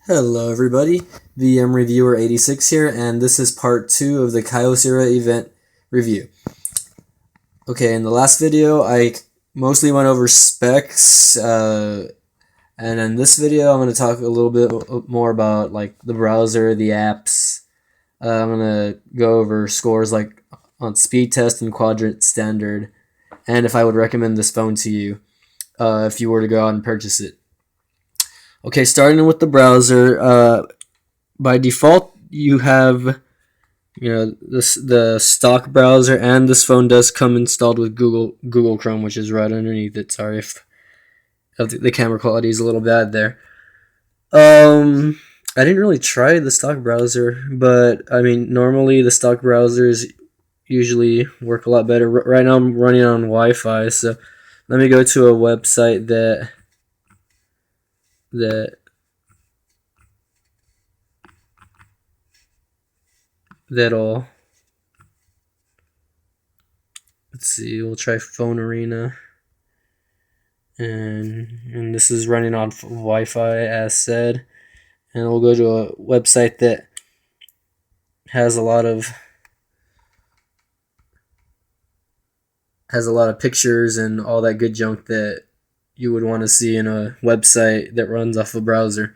Hello everybody, VM Reviewer 86 here, and this is part 2 of the Kyocera Event review. Okay, in the last video I mostly went over specs, and in this video I'm going to talk a little bit more about like the browser, the apps. I'm going to go over scores like on speed test and quadrant standard, and if I would recommend this phone to you if you were to go out and purchase it. Okay, starting with the browser, by default you have the stock browser, and this phone does come installed with Google Chrome, which is right underneath it. Sorry if the camera quality is a little bad there. I didn't really try the stock browser, but I mean normally the stock browsers usually work a lot better. Right now I'm running on Wi-Fi, so let me go to a website that'll, let's see, we'll try Phone Arena, and this is running on Wi-Fi as said, and we'll go to a website that has a lot of pictures and all that good junk that you would want to see in a website that runs off a browser,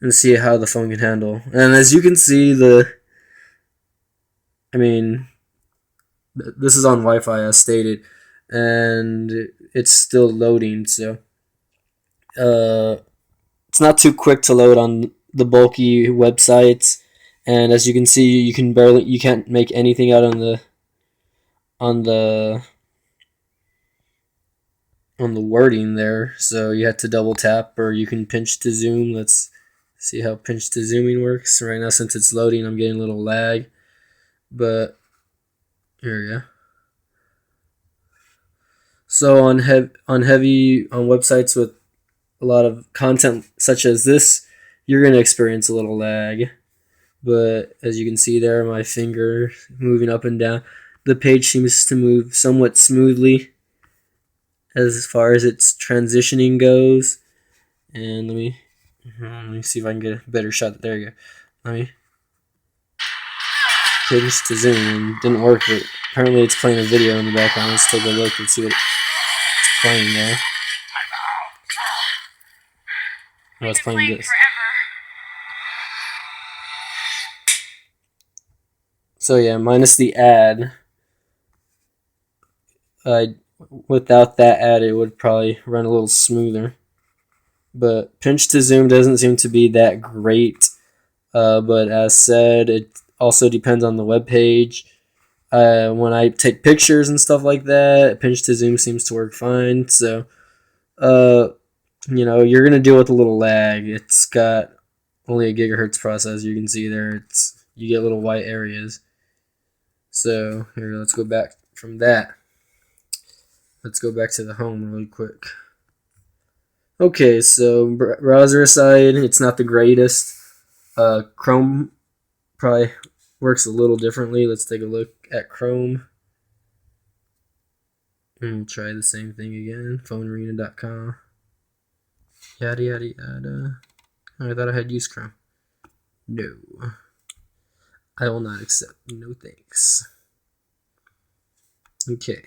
and see how the phone can handle. And as you can see, this is on Wi-Fi as stated, and it's still loading, so it's not too quick to load on the bulky websites. And as you can see, you can't make anything out on the wording there, so you have to double tap, or you can pinch to zoom. Let's see how pinch to zooming works. Right now, since it's loading, I'm getting a little lag, but here we go. So on websites with a lot of content such as this, you're going to experience a little lag. But as you can see there, my finger moving up and down, the page seems to move somewhat smoothly as far as its transitioning goes. And let me see if I can get a better shot. There you go. Let me pinch to zoom. Didn't work, but apparently it's playing a video in the background. Let's take a look and see what it's playing there. Oh, it's playing this. So yeah, minus the ad, without that ad, it would probably run a little smoother. But pinch to zoom doesn't seem to be that great. But as said, it also depends on the web page. When I take pictures and stuff like that, pinch to zoom seems to work fine. So, you're gonna deal with a little lag. It's got only a gigahertz processor. You can see there, you get little white areas. So here, let's go back from that. Let's go back to the home really quick. Okay, so browser aside, it's not the greatest. Chrome probably works a little differently. Let's take a look at Chrome. And we'll try the same thing again. PhoneArena.com. Yada yada yada. I thought I had used Chrome. No. I will not accept. No thanks. Okay.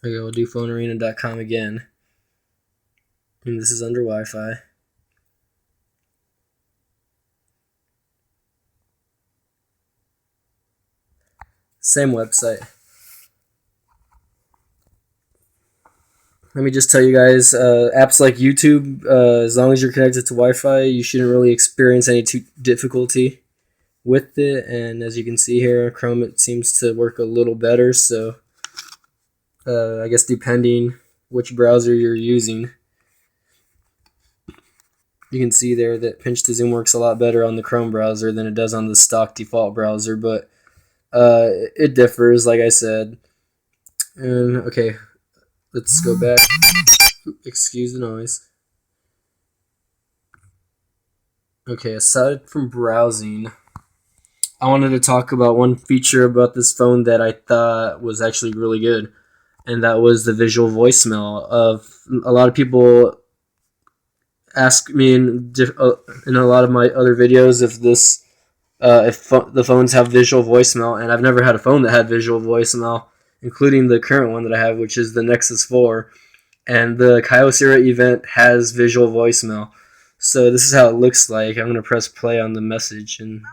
Okay, we'll do PhoneArena.com again. And this is under Wi-Fi. Same website. Let me just tell you guys, apps like YouTube, as long as you're connected to Wi-Fi, you shouldn't really experience any difficulty with it. And as you can see here, Chrome, it seems to work a little better. So I guess depending which browser you're using, you can see there that pinch to zoom works a lot better on the Chrome browser than it does on the stock default browser. But it differs, like I said. And okay, let's go back. Excuse the noise. Okay, aside from browsing, I wanted to talk about one feature about this phone that I thought was actually really good, and that was the visual voicemail. Of a lot of people ask me in a lot of my other videos if the phones have visual voicemail, and I've never had a phone that had visual voicemail, including the current one that I have, which is the Nexus 4, and the Kyocera Event has visual voicemail. So this is how it looks like. I'm gonna press play on the message and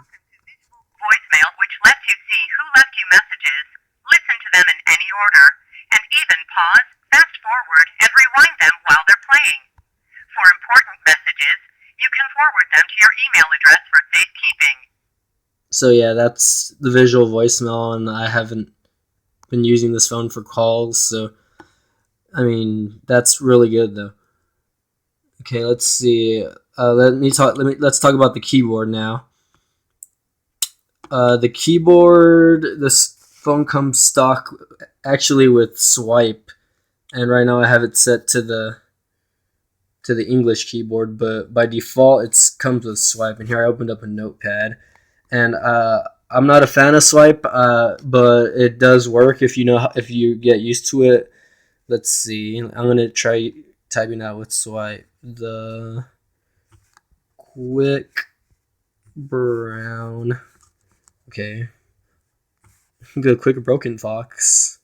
voicemail, which lets you see who left you messages, listen to them in any order, and even pause, fast forward, and rewind them while they're playing. For important messages, you can forward them to your email address for safekeeping. so yeah, that's the visual voicemail, and I haven't been using this phone for calls, so I mean that's really good though. Okay, let's see. Let's talk about the keyboard now. The keyboard. This phone comes stock actually with swipe, and right now I have it set to the English keyboard, but by default it comes with swipe. And here I opened up a notepad, and I'm not a fan of swipe, but it does work if you get used to it. Let's see. I'm gonna try typing out with swipe. The quick brown. Okay. The quick broken fox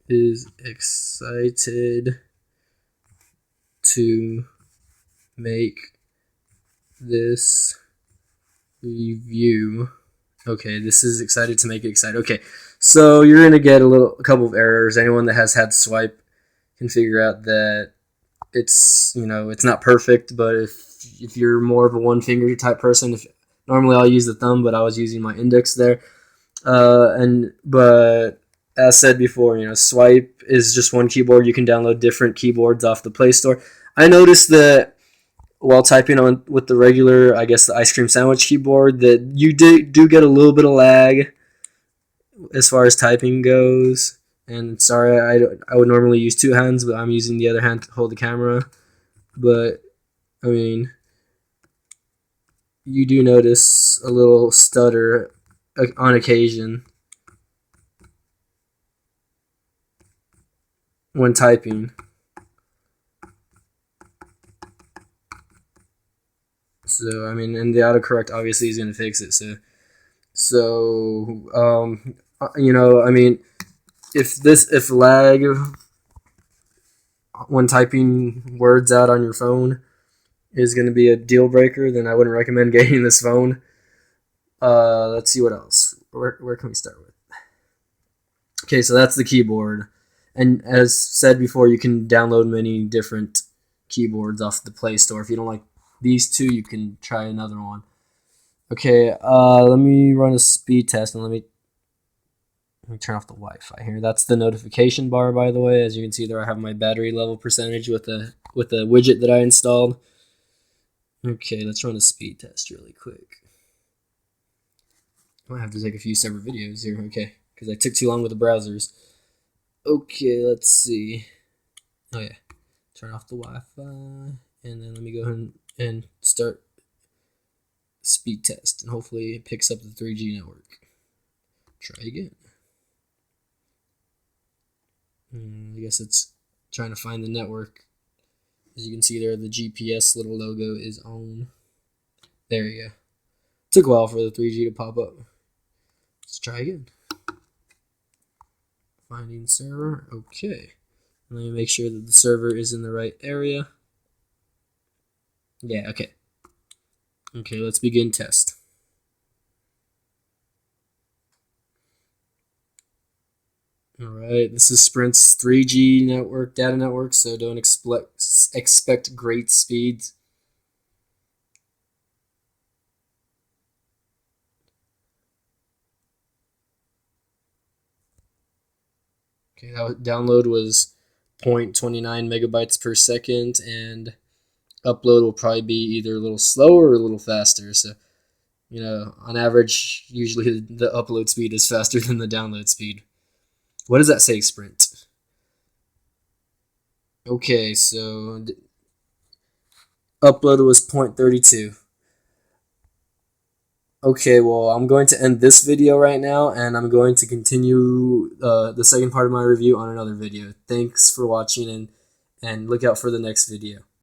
is excited to make this review. Okay, this is excited to make it excited. Okay, so you're gonna get a couple of errors. Anyone that has had swipe can figure out that it's not perfect, but if you're more of a one finger type person, if normally I'll use the thumb, but I was using my index there. But as said before, swipe is just one keyboard. You can download different keyboards off the Play Store. I noticed that while typing on with the regular, I guess the ice cream sandwich keyboard, that you do get a little bit of lag as far as typing goes. And sorry, I would normally use two hands, but I'm using the other hand to hold the camera. But I mean, you do notice a little stutter on occasion when typing. So I mean, and the autocorrect obviously is going to fix it. I mean, if lag when typing words out on your phone is going to be a deal breaker, then I wouldn't recommend getting this phone. Let's see what else. Where can we start with? Okay, so that's the keyboard. And as said before, you can download many different keyboards off the Play Store. If you don't like these two, you can try another one. Okay, let me run a speed test, and let me turn off the Wi-Fi here. That's the notification bar, by the way. As you can see there, I have my battery level percentage with the widget that I installed. Okay, let's run a speed test really quick. I might have to take a few separate videos here, okay, because I took too long with the browsers. Okay, let's see. Oh yeah, turn off the Wi-Fi, and then let me go ahead and start speed test, and hopefully it picks up the 3G network. Try again. I guess it's trying to find the network. As you can see there, the GPS little logo is on. There you go. Took a while for the 3G to pop up. Let's try again. Finding server. Okay. Let me make sure that the server is in the right area. Yeah, okay. Okay, let's begin test. Alright, this is Sprint's 3G network, data network, so don't expect great speeds. Okay, that download was 0.29 megabytes per second, and upload will probably be either a little slower or a little faster. So, on average, usually the upload speed is faster than the download speed. What does that say, Sprint? Okay, so upload was 0.32. Okay, well, I'm going to end this video right now, and I'm going to continue the second part of my review on another video. Thanks for watching, and look out for the next video.